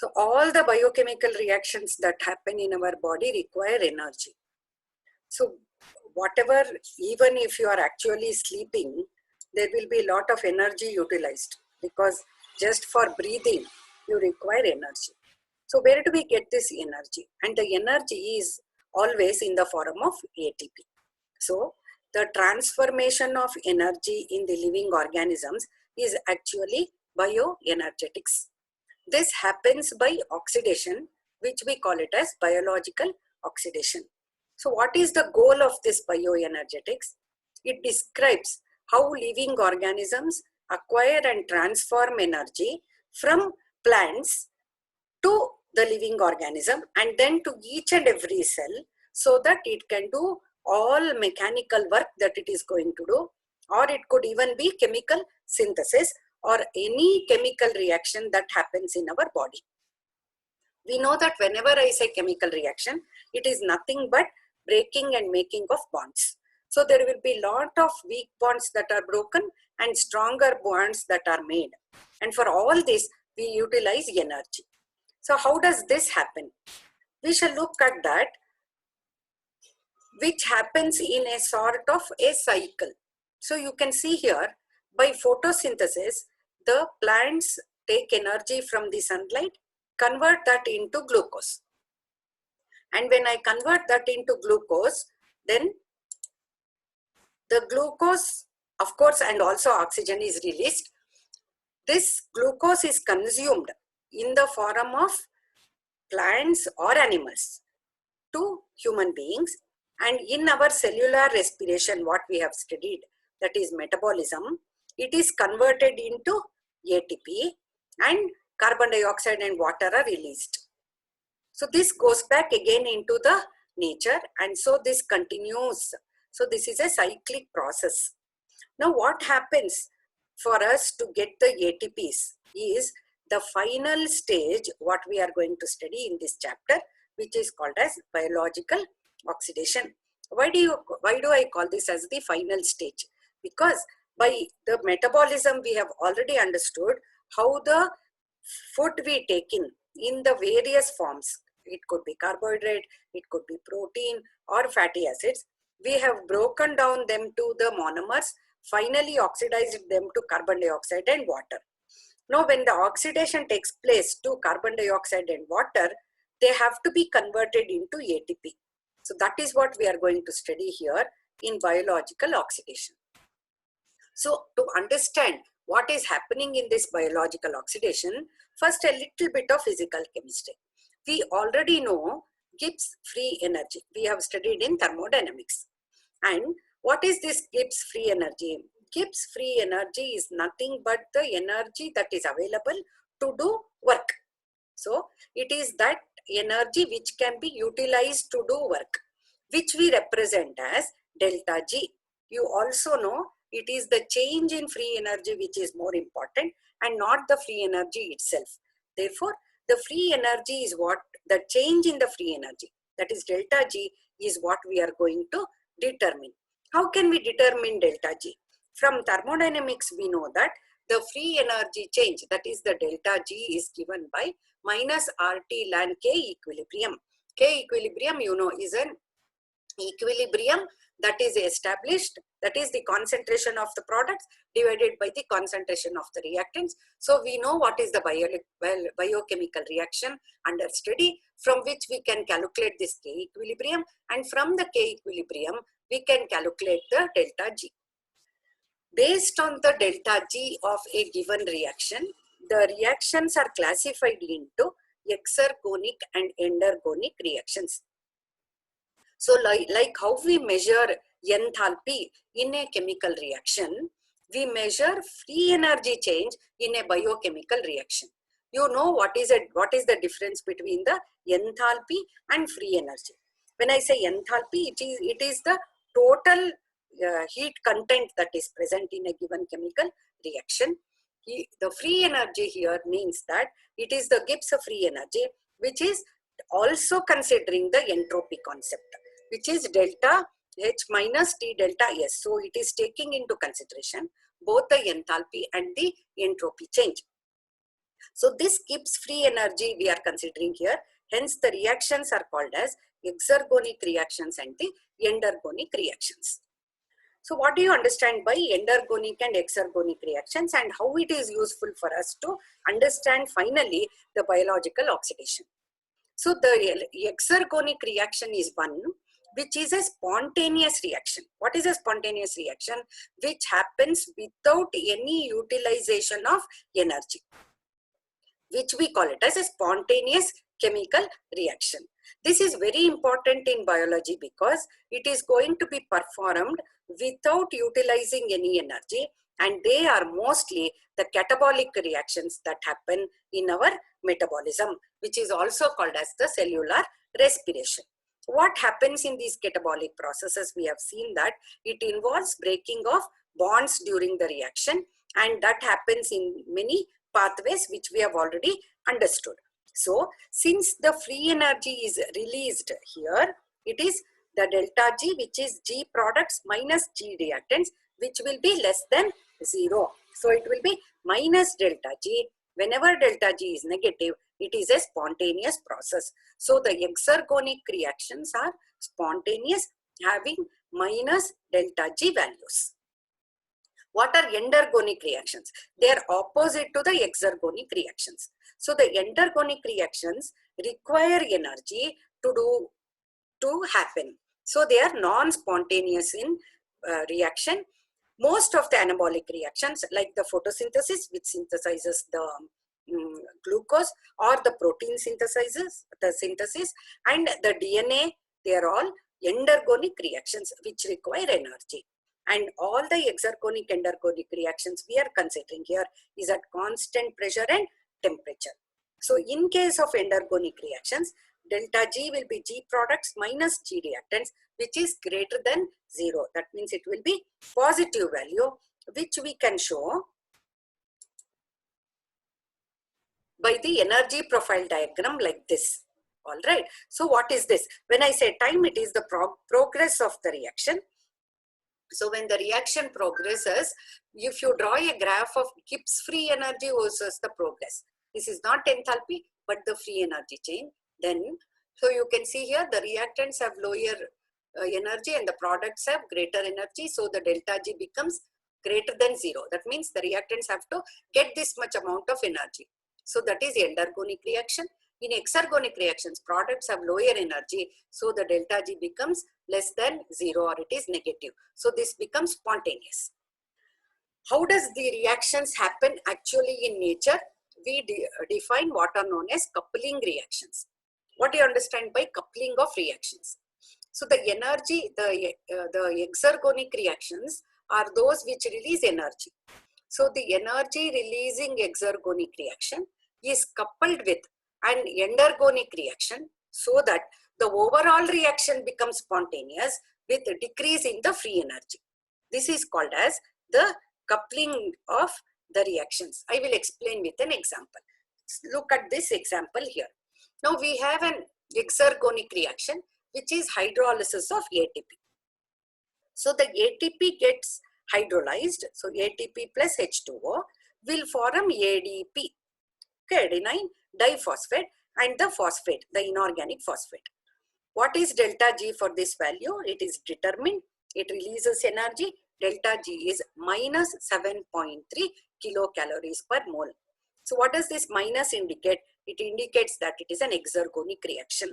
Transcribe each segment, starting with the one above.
So all the biochemical reactions that happen in our body require energy. So whatever, even if you are actually sleeping, there will be a lot of energy utilized, because just for breathing, you require energy. So where do we get this energy? And the energy is always in the form of ATP. So the transformation of energy in the living organisms is actually bioenergetics. This happens by oxidation, which we call it as biological oxidation. So what is the goal of this bioenergetics? It describes how living organisms acquire and transform energy from plants to the living organism and then to each and every cell, so that it can do all mechanical work that it is going to do, or it could even be chemical synthesis or any chemical reaction that happens in our body. We know that whenever I say chemical reaction, it is nothing but breaking and making of bonds. So there will be a lot of weak bonds that are broken and stronger bonds that are made. And for all this, we utilize energy. So how does this happen? We shall look at that, which happens in a sort of a cycle. So you can see here, by photosynthesis, the plants take energy from the sunlight, convert that into glucose. And when I convert that into glucose, then the glucose, of course, and also oxygen is released. This glucose is consumed in the form of plants or animals to human beings. And in our cellular respiration, what we have studied, that is metabolism, it is converted into ATP, and carbon dioxide and water are released. So this goes back again into the nature, and so this continues. So this is a cyclic process. Now what happens for us to get the ATPs is the final stage, what we are going to study in this chapter, which is called as biological oxidation. Why do I call this as the final stage? Because by the metabolism, we have already understood how the food we take in the various forms, it could be carbohydrate, it could be protein or fatty acids, we have broken down them to the monomers, finally oxidized them to carbon dioxide and water. Now when the oxidation takes place to carbon dioxide and water, they have to be converted into ATP. So that is what we are going to study here in biological oxidation. So to understand what is happening in this biological oxidation, first a little bit of physical chemistry. We already know Gibbs free energy. We have studied in thermodynamics. And what is this Gibbs free energy? Gibbs free energy is nothing but the energy that is available to do work. So it is that energy which can be utilized to do work, which we represent as delta G. You also know it is the change in free energy which is more important and not the free energy itself. Therefore, the free energy is what, the change in the free energy, that is delta G, is what we are going to determine. How can we determine delta G? From thermodynamics, we know that the free energy change, that is the delta G, is given by minus RT ln K equilibrium. K equilibrium, you know, is an equilibrium that is established, that is the concentration of the products divided by the concentration of the reactants. So we know what is the biochemical reaction under study, from which we can calculate this K equilibrium, and from the K equilibrium we can calculate the delta G. Based on the delta G of a given reaction, the reactions are classified into exergonic and endergonic reactions. So like how we measure enthalpy in a chemical reaction, we measure free energy change in a biochemical reaction. You know what is the difference between the enthalpy and free energy. When I say enthalpy, it is the total heat content that is present in a given chemical reaction. The free energy here means that it is the Gibbs free energy, which is also considering the entropy concept, which is delta H minus T delta S. So it is taking into consideration both the enthalpy and the entropy change. So this Gibbs free energy we are considering here. Hence the reactions are called as exergonic reactions and the endergonic reactions. So what do you understand by endergonic and exergonic reactions, and how it is useful for us to understand finally the biological oxidation? So the exergonic reaction is one which is a spontaneous reaction. What is a spontaneous reaction? Which happens without any utilization of energy, which we call it as a spontaneous chemical reaction. This is very important in biology because it is going to be performed without utilizing any energy, and they are mostly the catabolic reactions that happen in our metabolism, which is also called as the cellular respiration. What happens in these catabolic processes? We have seen that it involves breaking of bonds during the reaction, and that happens in many pathways which we have already understood. So since the free energy is released here, it is the delta G, which is G products minus G reactants, which will be less than 0. So it will be minus delta G. Whenever delta G is negative, it is a spontaneous process. So the exergonic reactions are spontaneous, having minus delta G values. What are endergonic reactions? They are opposite to the exergonic reactions. So the endergonic reactions require energy to happen. So they are non-spontaneous in reaction. Most of the anabolic reactions, like the photosynthesis, which synthesizes the glucose, or the protein synthesis, and the DNA, they are all endergonic reactions which require energy. And all the exergonic endergonic reactions we are considering here is at constant pressure and temperature. So in case of endergonic reactions, delta G will be G products minus G reactants, which is greater than 0. That means it will be positive value, which we can show by the energy profile diagram like this. All right. So what is this? When I say time, it is the progress of the reaction. So when the reaction progresses, if you draw a graph of Gibbs free energy versus the progress, this is not enthalpy but the free energy chain, then so you can see here the reactants have lower energy and the products have greater energy, so the delta G becomes greater than 0. That means the reactants have to get this much amount of energy. So that is endergonic reaction. In exergonic reactions, products have lower energy, so the delta G becomes less than 0 or it is negative. So this becomes spontaneous. How does the reactions happen actually in nature? We define what are known as coupling reactions. What do you understand by coupling of reactions? So the energy, the exergonic reactions are those which release energy. So the energy releasing exergonic reaction is coupled with an endergonic reaction, so that the overall reaction becomes spontaneous with a decrease in the free energy. This is called as the coupling of the reactions. I will explain with an example. Look at this example here. Now we have an exergonic reaction which is hydrolysis of ATP. So the ATP gets hydrolyzed, so ATP plus H2O will form ADP, okay, adenine diphosphate, and the phosphate, the inorganic phosphate. What is delta G for this value? It is determined. It releases energy. Delta G is minus 7.3 kilocalories per mole. So what does this minus indicate? It indicates that it is an exergonic reaction.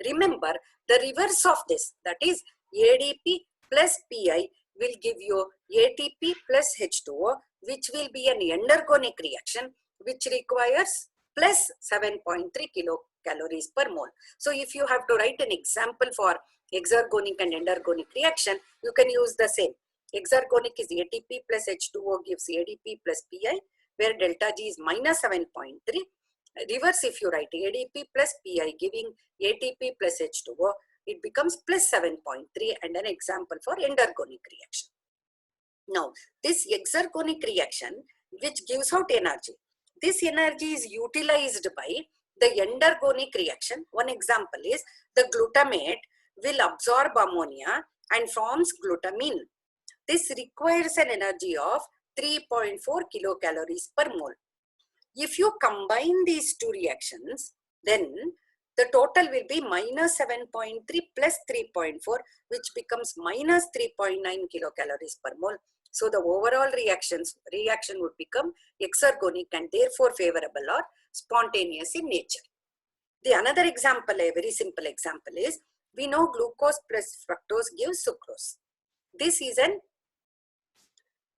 Remember, the reverse of this, that is ADP plus PI, will give you ATP plus H2O, which will be an endergonic reaction, which requires plus 7.3 kilocalories per mole. So if you have to write an example for exergonic and endergonic reaction, you can use the same. Exergonic is ATP plus H2O gives ADP plus PI, where delta G is minus 7.3. Reverse, if you write ADP plus PI giving ATP plus H2O, it becomes plus 7.3, and an example for endergonic reaction. Now, this exergonic reaction which gives out energy, this energy is utilized by the endergonic reaction. One example is the glutamate will absorb ammonia and forms glutamine. This requires an energy of 3.4 kilocalories per mole. If you combine these two reactions, then the total will be minus 7.3 plus 3.4, which becomes minus 3.9 kilocalories per mole. So the overall reaction would become exergonic and therefore favorable or spontaneous in nature. The another example, a very simple example is, we know glucose plus fructose gives sucrose. This is an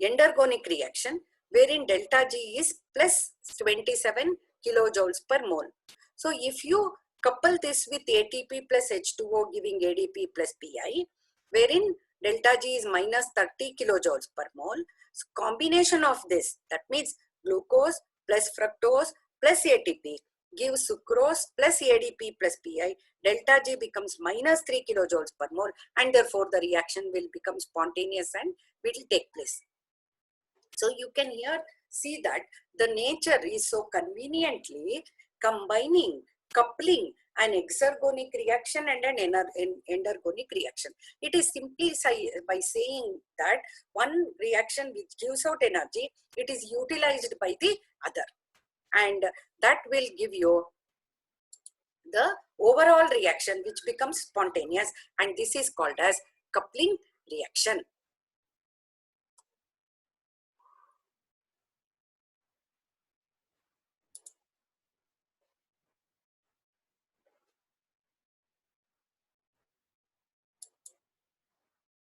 endergonic reaction wherein delta G is plus 27 kilojoules per mole. So if you couple this with ATP plus H2O giving ADP plus PI, wherein delta G is minus 30 kilojoules per mole, so combination of this, that means glucose plus fructose plus ATP gives sucrose plus ADP plus PI, delta G becomes minus 3 kilojoules per mole, and therefore the reaction will become spontaneous and will take place. So you can here see that the nature is so conveniently combining, coupling an exergonic reaction and an endergonic reaction. It is simply by saying that one reaction which gives out energy, it is utilized by the other, and that will give you the overall reaction which becomes spontaneous, and this is called as coupling reaction.